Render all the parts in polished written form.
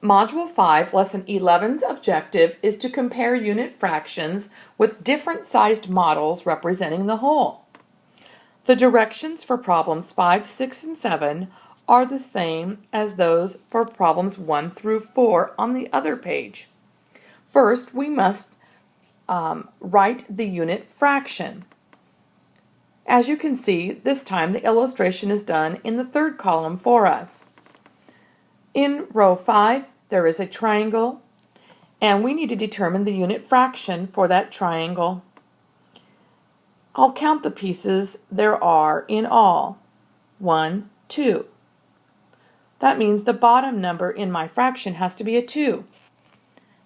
Module 5, Lesson 11's objective is to compare unit fractions with different sized models representing the whole. The directions for problems 5, 6, and 7 are the same as those for problems 1 through 4 on the other page. First, we must write the unit fraction. As you can see, this time the illustration is done in the third column for us. In row 5, there is a triangle, and we need to determine the unit fraction for that triangle. I'll count the pieces there are in all. 1, 2. That means the bottom number in my fraction has to be a 2.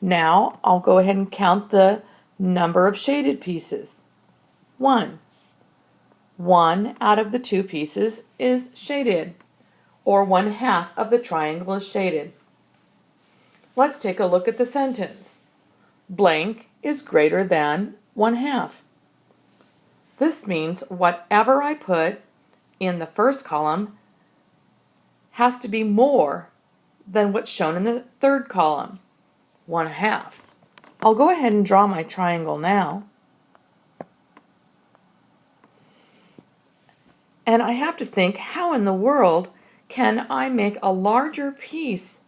Now I'll go ahead and count the number of shaded pieces. 1. 1 out of the 2 pieces is shaded, or 1/2 of the triangle is shaded. Let's take a look at the sentence. Blank is greater than 1/2. This means whatever I put in the first column has to be more than what's shown in the third column, 1/2. I'll go ahead and draw my triangle now. And I have to think, how in the world can I make a larger piece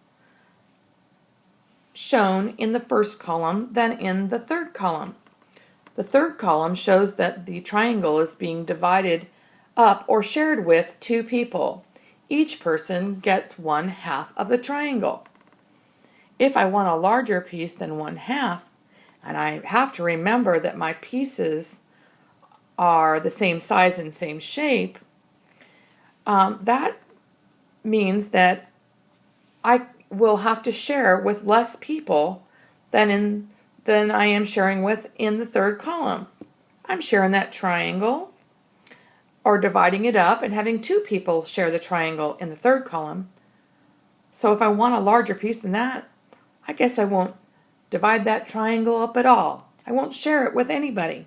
shown in the first column than in the third column? The third column shows that the triangle is being divided up or shared with 2 people. Each person gets 1/2 of the triangle. If I want a larger piece than 1/2, and I have to remember that my pieces are the same size and same shape, that means that I will have to share with less people than I am sharing with in the third column. I'm sharing that triangle, or dividing it up and having 2 people share the triangle in the third column. So if I want a larger piece than that, I guess I won't divide that triangle up at all. I won't share it with anybody.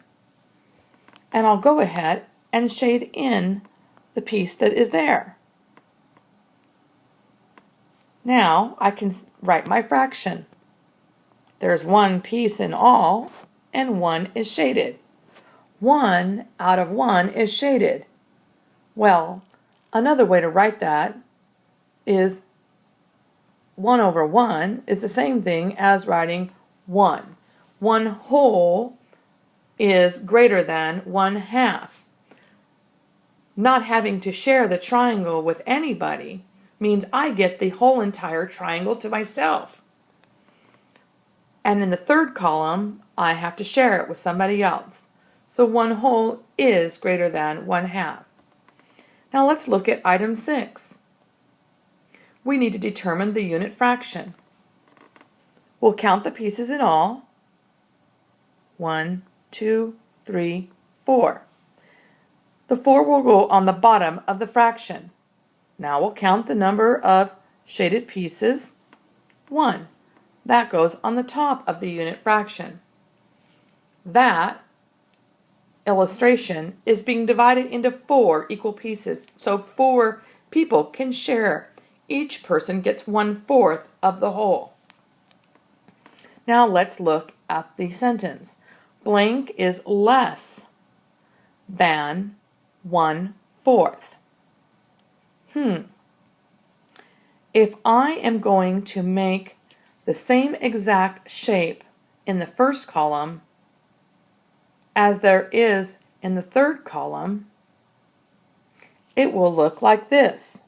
And I'll go ahead and shade in the piece that is there. Now I can write my fraction. There's 1 piece in all, and 1 is shaded. 1 out of 1 is shaded. Well, another way to write that is 1/1 is the same thing as writing 1. 1/2 is greater than 1/2. Not having to share the triangle with anybody means I get the whole entire triangle to myself. And in the third column, I have to share it with somebody else. So 1/2 is greater than 1/2. Now let's look at item 6. We need to determine the unit fraction. We'll count the pieces in all. 1, 2, 3, 4. The 4 will go on the bottom of the fraction. Now we'll count the number of shaded pieces. 1. That goes on the top of the unit fraction. That illustration is being divided into 4 equal pieces, so 4 people can share. Each person gets 1/4 of the whole. Now let's look at the sentence. Blank is less than 1/4. If I am going to make the same exact shape in the first column as there is in the third column, it will look like this.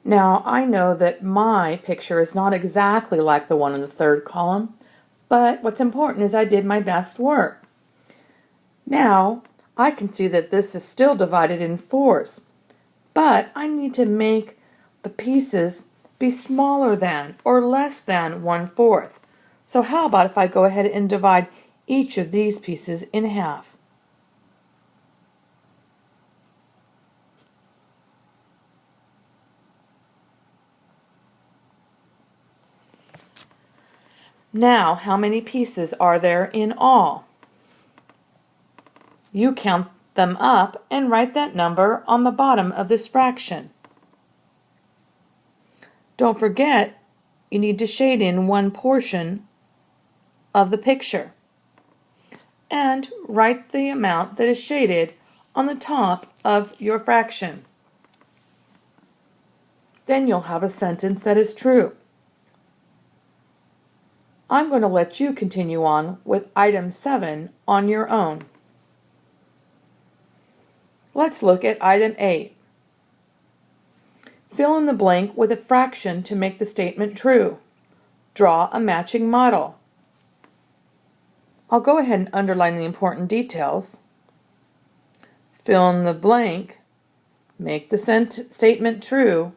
Now, I know that my picture is not exactly like the one in the third column, but what's important is I did my best work. Now, I can see that this is still divided in 4s, but I need to make the pieces be smaller than or less than 1/4. So how about if I go ahead and divide each of these pieces in half? Now, how many pieces are there in all? You count them up and write that number on the bottom of this fraction. Don't forget, you need to shade in one portion of the picture. And write the amount that is shaded on the top of your fraction. Then you'll have a sentence that is true. I'm going to let you continue on with item 7 on your own. Let's look at item 8. Fill in the blank with a fraction to make the statement true. Draw a matching model. I'll go ahead and underline the important details. Fill in the blank, make the statement true,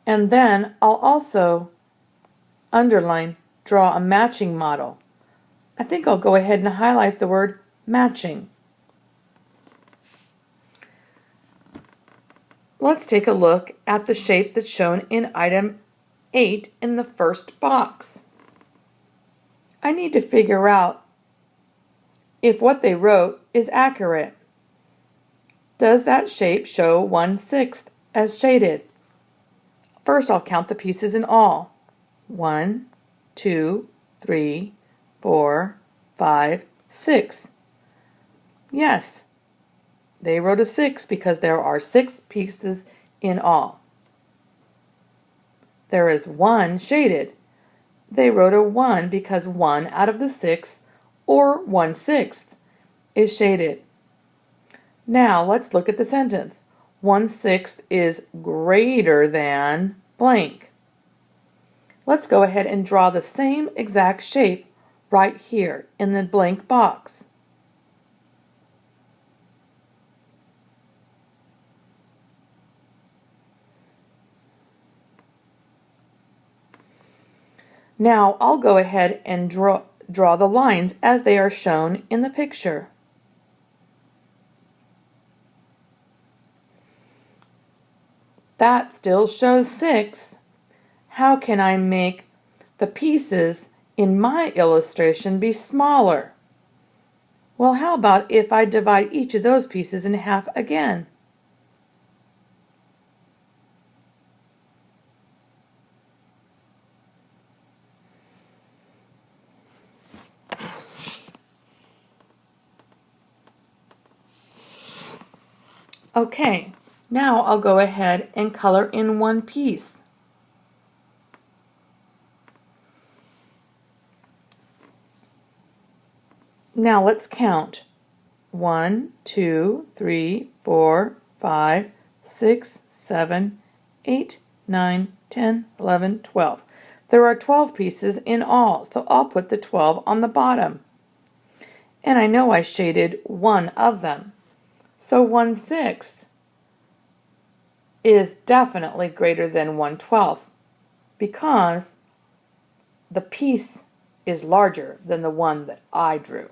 and then I'll also underline, draw a matching model. I think I'll go ahead and highlight the word matching. Let's take a look at the shape that's shown in item 8 in the first box. I need to figure out if what they wrote is accurate. Does that shape show 1/6 as shaded? First, I'll count the pieces in all. 1, 2, 3, 4, 5, 6. Yes, they wrote a 6 because there are 6 pieces in all. There is 1 shaded. They wrote a 1 because 1 out of the 6, or 1/6, is shaded. Now let's look at the sentence. 1/6 is greater than blank. Let's go ahead and draw the same exact shape right here in the blank box. Now I'll go ahead and draw the lines as they are shown in the picture. That still shows 6. How can I make the pieces in my illustration be smaller? Well, how about if I divide each of those pieces in half again? Okay, now I'll go ahead and color in one piece. Now let's count. 1, 2, 3, 4, 5, 6, 7, 8, 9, 10, 11, 12. There are 12 pieces in all, so I'll put the 12 on the bottom. And I know I shaded one of them. So 1/6 is definitely greater than 1/12 because the piece is larger than the one that I drew.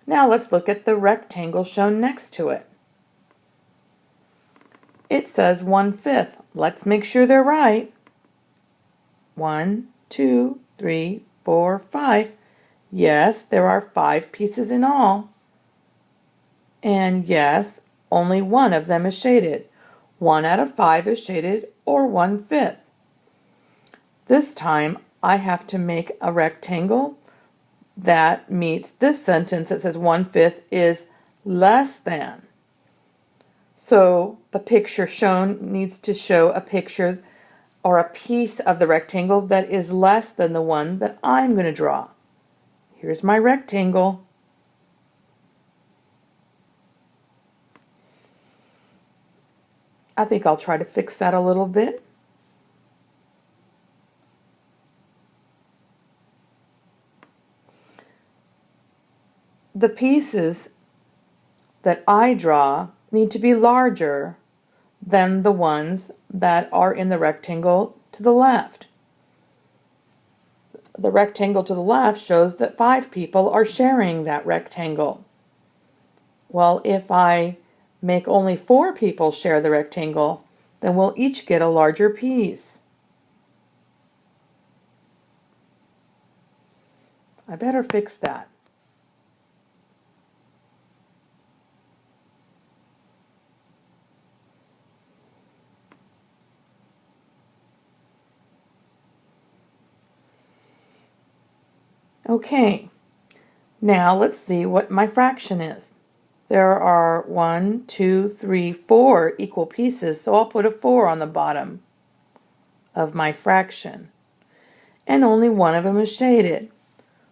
Now let's look at the rectangle shown next to it. It says 1/5. Let's make sure they're right. 1, 2, 3, 4, 5. Yes, there are 5 pieces in all. And yes, only one of them is shaded. 1 out of 5 is shaded, or 1/5. This time I have to make a rectangle that meets this sentence that says 1/5 is less than. So the picture shown needs to show a picture or a piece of the rectangle that is less than the one that I'm going to draw. Here's my rectangle. I think I'll try to fix that a little bit. The pieces that I draw need to be larger than the ones that are in the rectangle to the left. The rectangle to the left shows that 5 people are sharing that rectangle. Well, if I make only 4 people share the rectangle, then we'll each get a larger piece. I better fix that. Okay, now let's see what my fraction is. There are 1, 2, 3, 4 equal pieces, so I'll put a 4 on the bottom of my fraction. And only one of them is shaded.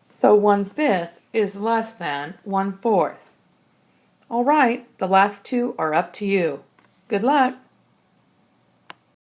So 1/5 is less than 1/4. All right, the last two are up to you. Good luck.